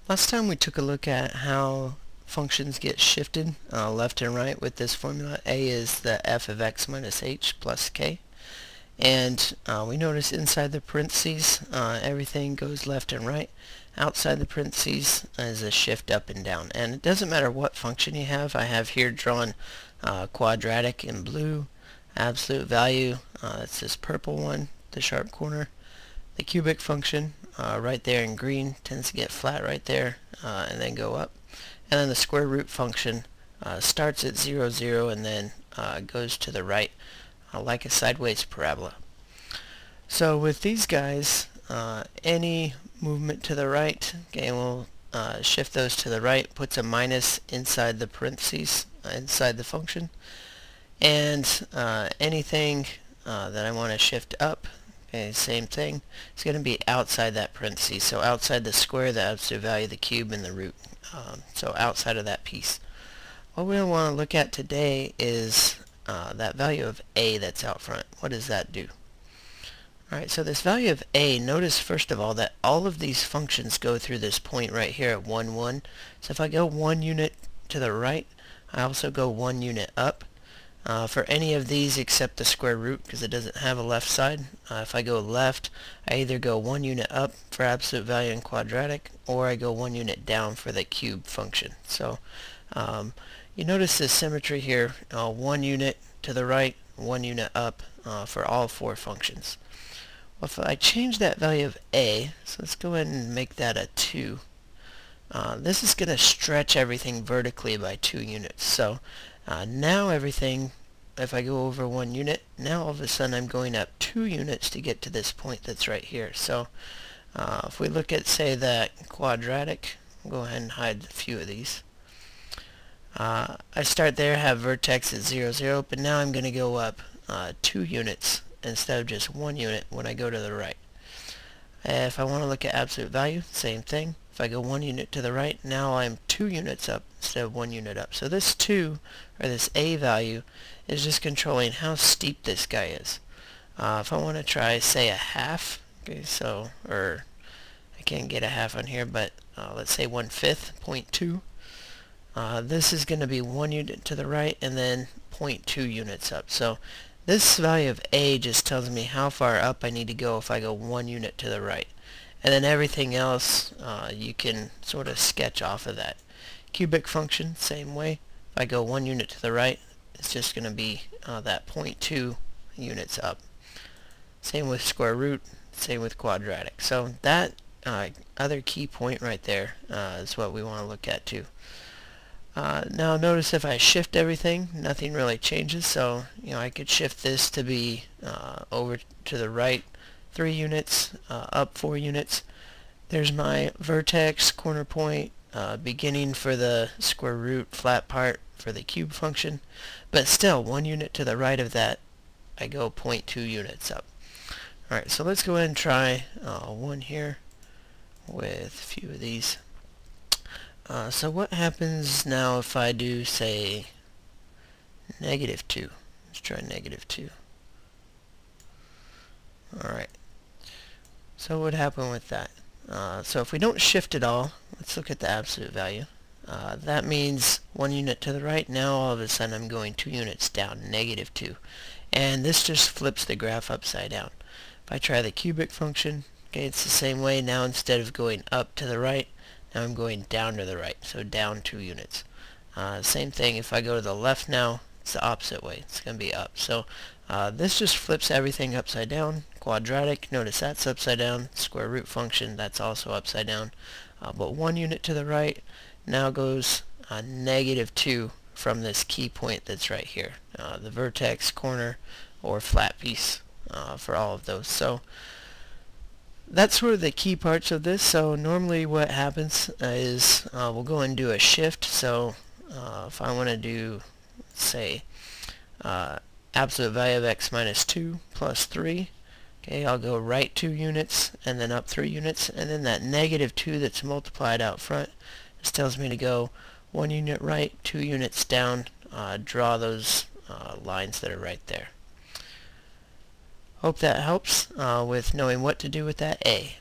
Last time we took a look at how functions get shifted left and right with this formula. A is the f of x minus h plus k. And we notice inside the parentheses everything goes left and right. Outside the parentheses is a shift up and down. And it doesn't matter what function you have. I have here drawn quadratic in blue, absolute value, that's this purple one, the sharp corner. The cubic function right there in green tends to get flat right there and then go up. And then the square root function starts at 0, 0 and then goes to the right like a sideways parabola. So with these guys, any movement to the right, okay, we'll shift those to the right, puts a minus inside the parentheses, inside the function. And anything that I want to shift up, okay, same thing. It's going to be outside that parentheses. So outside the square, the absolute value, the cube, and the root. So outside of that piece. What we want to look at today is that value of a that's out front. What does that do? Alright, so this value of a, notice first of all that all of these functions go through this point right here at 1, 1. So if I go 1 unit to the right, I also go 1 unit up. For any of these except the square root, because it doesn't have a left side, if I go left, I either go 1 unit up for absolute value in quadratic, or I go 1 unit down for the cube function. So you notice this symmetry here, 1 unit to the right, 1 unit up for all 4 functions. Well, if I change that value of a, so let's go ahead and make that a 2, this is going to stretch everything vertically by 2 units. So now everything, if I go over 1 unit, now all of a sudden I'm going up 2 units to get to this point that's right here. So if we look at, say, that quadratic, I'll go ahead and hide a few of these. I start there, have vertex at 0, 0, but now I'm going to go up 2 units instead of just 1 unit when I go to the right. If I want to look at absolute value, same thing. If I go 1 unit to the right, now I'm 2 units up instead of 1 unit up. So this 2, or this a value, is just controlling how steep this guy is. If I want to try, say, a half, okay, so, or I can't get a half on here, but let's say 1/5, 0.2. This is going to be 1 unit to the right and then 0.2 units up. So this value of a just tells me how far up I need to go if I go 1 unit to the right. And then everything else you can sort of sketch off of that. Cubic function, same way. If I go 1 unit to the right, it's just going to be that 0.2 units up. Same with square root, same with quadratic. So that other key point right there is what we want to look at too. Now notice if I shift everything, nothing really changes. So I could shift this to be over to the right 3 units, up 4 units. There's my vertex, corner point, beginning for the square root, flat part for the cube function. But still, 1 unit to the right of that, I go 0.2 units up. Alright, so let's go ahead and try one here with a few of these. So what happens now if I do, say, -2? Let's try -2. Alright. So what would happen with that? So if we don't shift at all, let's look at the absolute value. That means 1 unit to the right. Now all of a sudden I'm going 2 units down, -2. And this just flips the graph upside down. If I try the cubic function, okay, it's the same way. Now instead of going up to the right, now I'm going down to the right, so down 2 units. Same thing, if I go to the left now, it's the opposite way. It's going to be up. So this just flips everything upside down. Quadratic, notice that's upside down. Square root function, that's also upside down. But 1 unit to the right now goes -2 from this key point that's right here. The vertex, corner, or flat piece for all of those. So that's sort of the key parts of this. So normally what happens is we'll go and do a shift. So if I want to do, say, absolute value of x minus 2 plus 3, okay, I'll go right 2 units and then up 3 units, and then that -2 that's multiplied out front, this tells me to go 1 unit right, 2 units down, draw those lines that are right there. Hope that helps with knowing what to do with that a.